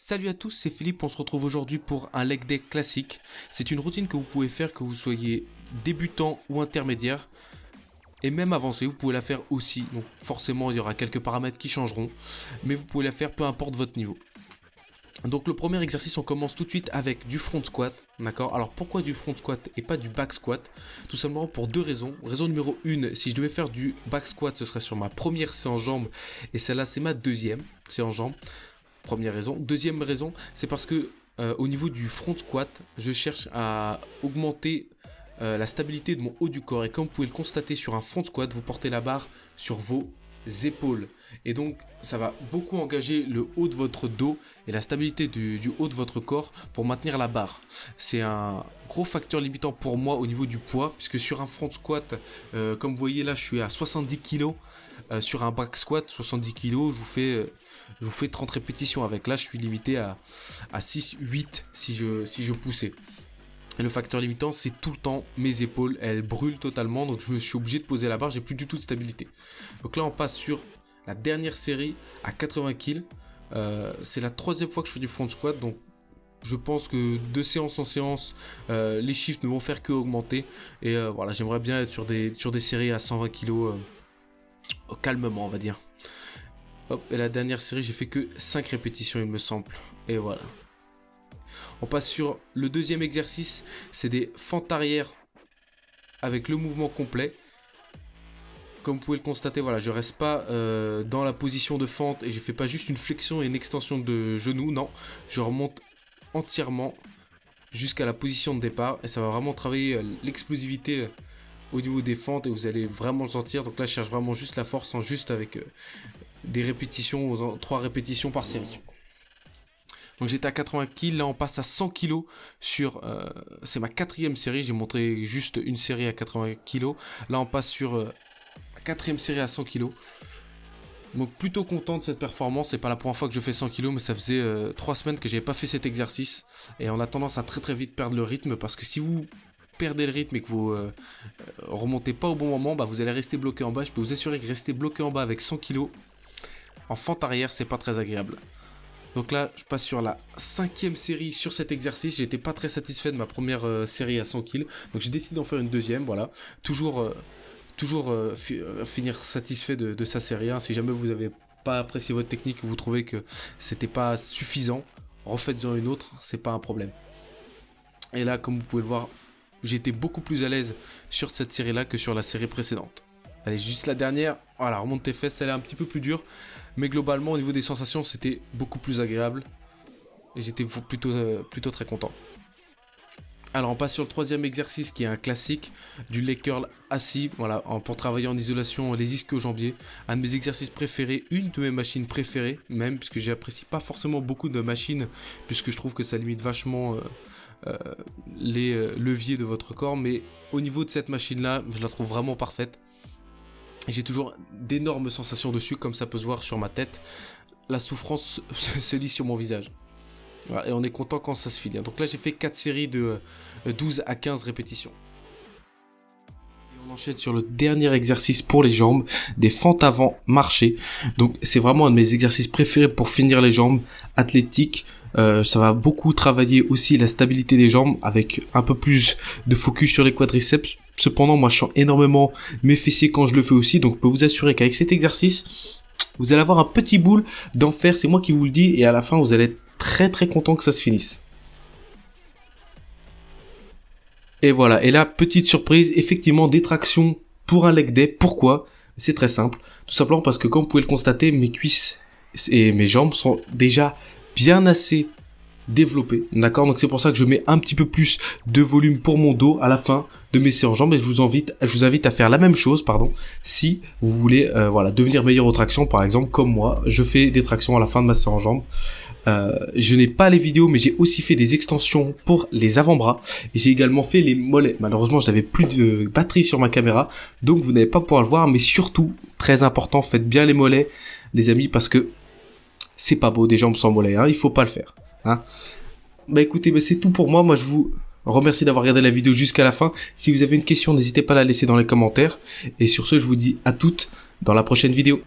Salut à tous, c'est Philippe, on se retrouve aujourd'hui pour un leg day classique. C'est une routine que vous pouvez faire que vous soyez débutant ou intermédiaire. Et même avancé, vous pouvez la faire aussi. Donc forcément il y aura quelques paramètres qui changeront. Mais vous pouvez la faire peu importe votre niveau. Donc le premier exercice, on commence tout de suite avec du front squat. D'accord. Alors pourquoi du front squat et pas du back squat? Tout simplement pour deux raisons. Raison numéro 1, si je devais faire du back squat, ce serait sur ma première séance jambes. Et celle-là c'est ma deuxième séance jambes. Première raison. Deuxième raison, c'est parce que au niveau du front squat, je cherche à augmenter la stabilité de mon haut du corps. Et comme vous pouvez le constater sur un front squat, vous portez la barre sur vos épaules. Et donc, ça va beaucoup engager le haut de votre dos et la stabilité du haut de votre corps pour maintenir la barre. C'est un gros facteur limitant pour moi au niveau du poids, puisque sur un front squat, comme vous voyez là, je suis à 70 kg. Sur un back squat, 70 kg, je vous fais 30 répétitions avec. Là, je suis limité à 6, 8 si je poussais. Et le facteur limitant, c'est tout le temps mes épaules. Elles brûlent totalement, donc je me suis obligé de poser la barre. J'ai plus du tout de stabilité. Donc là, on passe sur la dernière série à 80 kg. C'est la troisième fois que je fais du front squat, donc je pense que de séance en séance, les chiffres ne vont faire que augmenter. Et voilà, j'aimerais bien être sur des séries à 120 kg calmement, on va dire. Hop, et la dernière série, j'ai fait que 5 répétitions, il me semble. Et voilà. On passe sur le deuxième exercice. C'est des fentes arrière avec le mouvement complet. Comme vous pouvez le constater, voilà, je reste pas dans la position de fente et je fais pas juste une flexion et une extension de genou. Non, je remonte entièrement jusqu'à la position de départ. Et ça va vraiment travailler l'explosivité au niveau des fentes et vous allez vraiment le sentir. Donc là, je cherche vraiment juste la force en juste avec des répétitions, 3 répétitions par série. Donc j'étais à 80 kg, là on passe à 100 kg sur, c'est ma quatrième série, j'ai montré juste une série à 80 kg. Là on passe sur la quatrième série à 100 kg. Donc plutôt content de cette performance, c'est pas la première fois que je fais 100 kg, mais ça faisait 3 semaines que j'avais pas fait cet exercice. Et on a tendance à très vite perdre le rythme, parce que si vous perdez le rythme et que vous remontez pas au bon moment, bah, vous allez rester bloqué en bas. Je peux vous assurer que rester bloqué en bas avec 100 kg en fente arrière, c'est pas très agréable. Donc là, je passe sur la 5e série sur cet exercice. J'étais pas très satisfait de ma première série à 100 kg. Donc j'ai décidé d'en faire une deuxième, voilà. Toujours finir satisfait de sa série 1. Si jamais vous n'avez pas apprécié votre technique et vous trouvez que c'était pas suffisant, refaites-en une autre, c'est pas un problème. Et là, comme vous pouvez le voir, j'ai été beaucoup plus à l'aise sur cette série-là que sur la série précédente. Allez, juste la dernière. Voilà, remonte tes fesses, elle est un petit peu plus dure. Mais globalement, au niveau des sensations, c'était beaucoup plus agréable. Et j'étais plutôt très content. Alors, on passe sur le troisième exercice qui est un classique du leg curl assis. Voilà, pour travailler en isolation les ischio-jambiers. Un de mes exercices préférés, une de mes machines préférées même. Puisque j'apprécie pas forcément beaucoup de machines. Puisque je trouve que ça limite vachement les leviers de votre corps. Mais au niveau de cette machine-là, je la trouve vraiment parfaite. J'ai toujours d'énormes sensations dessus, comme ça peut se voir sur ma tête. La souffrance se lit sur mon visage. Voilà, et on est content quand ça se finit. Donc là, j'ai fait 4 séries de 12 à 15 répétitions. Et on enchaîne sur le dernier exercice pour les jambes, des fentes avant marchées. Donc c'est vraiment un de mes exercices préférés pour finir les jambes athlétiques. Ça va beaucoup travailler aussi la stabilité des jambes avec un peu plus de focus sur les quadriceps. Cependant, moi je sens énormément mes fessiers quand je le fais aussi, donc je peux vous assurer qu'avec cet exercice, vous allez avoir un petit boule d'enfer, c'est moi qui vous le dis, et à la fin vous allez être très content que ça se finisse. Et voilà, et là, petite surprise, effectivement des tractions pour un leg day. Pourquoi? C'est très simple, tout simplement parce que comme vous pouvez le constater, mes cuisses et mes jambes sont déjà bien assez développé, d'accord? Donc c'est pour ça que je mets un petit peu plus de volume pour mon dos à la fin de mes séances jambes, et je vous invite à faire la même chose, si vous voulez voilà, devenir meilleur aux tractions, par exemple comme moi, je fais des tractions à la fin de ma séance jambes. Je n'ai pas les vidéos, mais j'ai aussi fait des extensions pour les avant-bras, et j'ai également fait les mollets. Malheureusement, je n'avais plus de batterie sur ma caméra, donc vous n'allez pas pouvoir le voir, mais surtout, très important, faites bien les mollets, les amis, parce que c'est pas beau des jambes sans mollets, hein, il faut pas le faire. Hein. Bah écoutez, c'est tout pour moi. Moi je vous remercie d'avoir regardé la vidéo jusqu'à la fin. Si vous avez une question, n'hésitez pas à la laisser dans les commentaires. Et sur ce, je vous dis à toutes dans la prochaine vidéo.